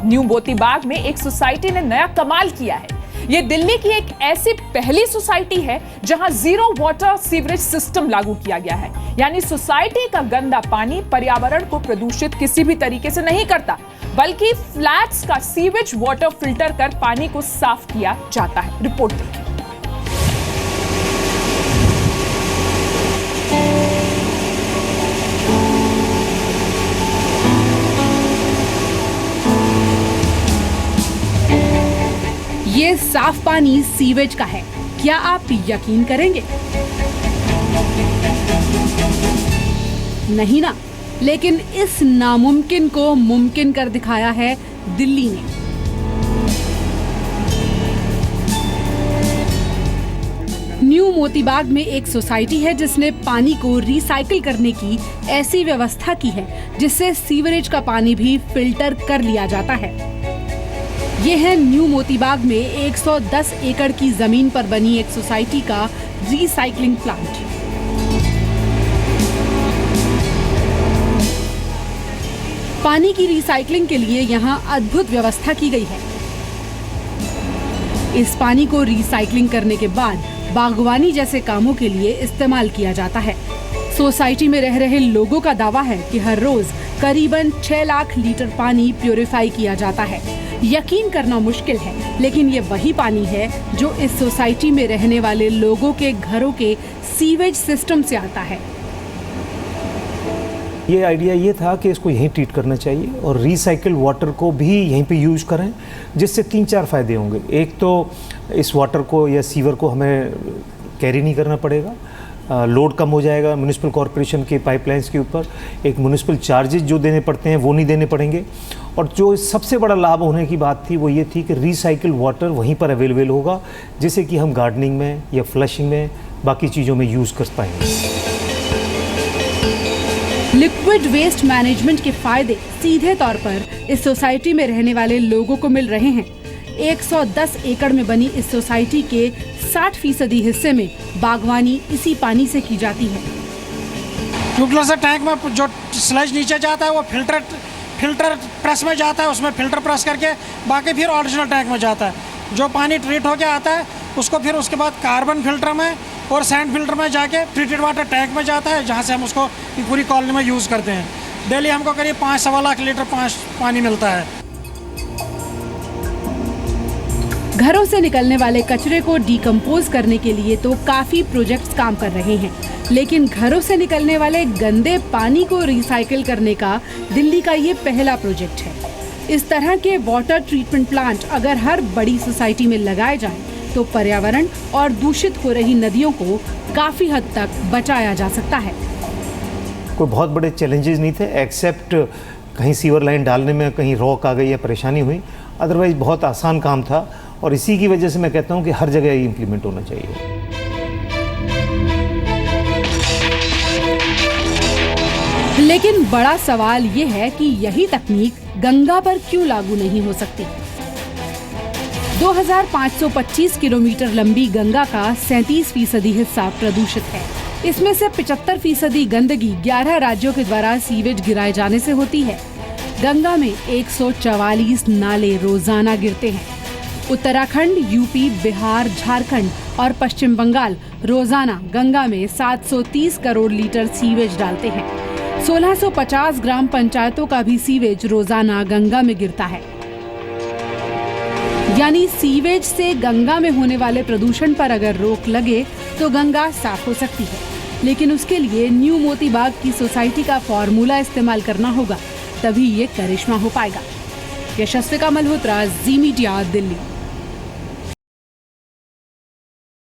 New Motibagh में एक society ने नया कमाल किया है। ये दिल्ली की एक ऐसी पहली सोसाइटी है जहां जीरो वाटर सीवरेज सिस्टम लागू किया गया है। यानी सोसाइटी का गंदा पानी पर्यावरण को प्रदूषित किसी भी तरीके से नहीं करता, बल्कि फ्लैट्स का सीवेज वाटर फिल्टर कर पानी को साफ किया जाता है। रिपोर्ट देखिए। ये साफ पानी सीवेज का है, क्या आप यकीन करेंगे? नहीं ना, लेकिन इस नामुमकिन को मुमकिन कर दिखाया है दिल्ली ने। न्यू मोतीबाग में एक सोसाइटी है जिसने पानी को रिसाइकिल करने की ऐसी व्यवस्था की है जिससे सीवरेज का पानी भी फिल्टर कर लिया जाता है। ये है न्यू मोतीबाग में 110 एकड़ की जमीन पर बनी एक सोसाइटी का रिसाइकलिंग प्लांट। पानी की रिसाइकलिंग के लिए यहाँ अद्भुत व्यवस्था की गई है। इस पानी को रिसाइकलिंग करने के बाद बागवानी जैसे कामों के लिए इस्तेमाल किया जाता है। सोसाइटी में रह रहे लोगों का दावा है कि हर रोज करीबन 6 लाख लीटर पानी प्यूरिफाई किया जाता है। यकीन करना मुश्किल है, लेकिन ये वही पानी है जो इस सोसाइटी में रहने वाले लोगों के घरों के सीवेज सिस्टम से आता है। ये आइडिया ये था कि इसको यहीं ट्रीट करना चाहिए और रिसाइकिल वाटर को भी यहीं पे यूज़ करें, जिससे 3-4 फ़ायदे होंगे। एक तो इस वाटर को या सीवर को हमें कैरी नहीं करना पड़ेगा, लोड कम हो जाएगा म्युनिसिपल कॉरपोरेशन के पाइपलाइंस के ऊपर। एक म्युनिसिपल चार्जेस जो देने पड़ते हैं वो नहीं देने पड़ेंगे। और जो सबसे बड़ा लाभ होने की बात थी वो ये थी कि रिसाइकिल वाटर वहीं पर अवेलेबल होगा, जिससे कि हम गार्डनिंग में या फ्लशिंग में बाकी चीज़ों में यूज़ कर पाएंगे। लिक्विड वेस्ट मैनेजमेंट के फायदे सीधे तौर पर इस सोसाइटी में रहने वाले लोगों को मिल रहे हैं। 110 एकड़ में बनी इस सोसाइटी के 60% हिस्से में बागवानी इसी पानी से की जाती है। ट्यूबवेल से टैंक में जो स्लज नीचे जाता है वो फिल्टर प्रेस में जाता है, उसमें फिल्टर प्रेस करके बाकी फिर ओरिजिनल टैंक में जाता है। जो पानी ट्रीट होके आता है उसको फिर उसके बाद कार्बन फिल्टर में और सैंड फिल्टर में जाके ट्रीटेड वाटर टैंक में जाता है, जहाँ से हम उसको पूरी कॉलोनी में यूज़ करते हैं। डेली हमको करीब 5-सवा लाख लीटर पानी मिलता है। घरों से निकलने वाले कचरे को डिकम्पोज करने के लिए तो काफी प्रोजेक्ट्स काम कर रहे हैं, लेकिन घरों से निकलने वाले गंदे पानी को रिसाइकिल करने का दिल्ली का ये पहला प्रोजेक्ट है। इस तरह के वाटर ट्रीटमेंट प्लांट अगर हर बड़ी सोसाइटी में लगाए जाएं, तो पर्यावरण और दूषित हो रही नदियों को काफी हद तक बचाया जा सकता है। कोई बहुत बड़े चैलेंजेस नहीं थे, एक्सेप्ट कहीं सीवर लाइन डालने में कहीं रॉक आ गई या परेशानी हुई। अदरवाइज बहुत आसान काम था और इसी की वजह से मैं कहता हूँ कि हर जगह ये इम्प्लीमेंट होना चाहिए। लेकिन बड़ा सवाल ये है कि यही तकनीक गंगा पर क्यों लागू नहीं हो सकती? 2525 किलोमीटर लंबी गंगा का 37% हिस्सा प्रदूषित है। इसमें से 75% गंदगी 11 राज्यों के द्वारा सीवेज गिराए जाने से होती है। गंगा में 144 नाले रोजाना गिरते हैं। उत्तराखंड, यूपी, बिहार, झारखंड और पश्चिम बंगाल रोजाना गंगा में 730 करोड़ लीटर सीवेज डालते हैं। 1650 ग्राम पंचायतों का भी सीवेज रोजाना गंगा में गिरता है। यानी सीवेज से गंगा में होने वाले प्रदूषण पर अगर रोक लगे तो गंगा साफ हो सकती है, लेकिन उसके लिए न्यू मोतीबाग की सोसाइटी का फॉर्मूला इस्तेमाल करना होगा, तभी ये करिश्मा हो पाएगा। यशस्विका मल्होत्रा, जी मीडिया, दिल्ली।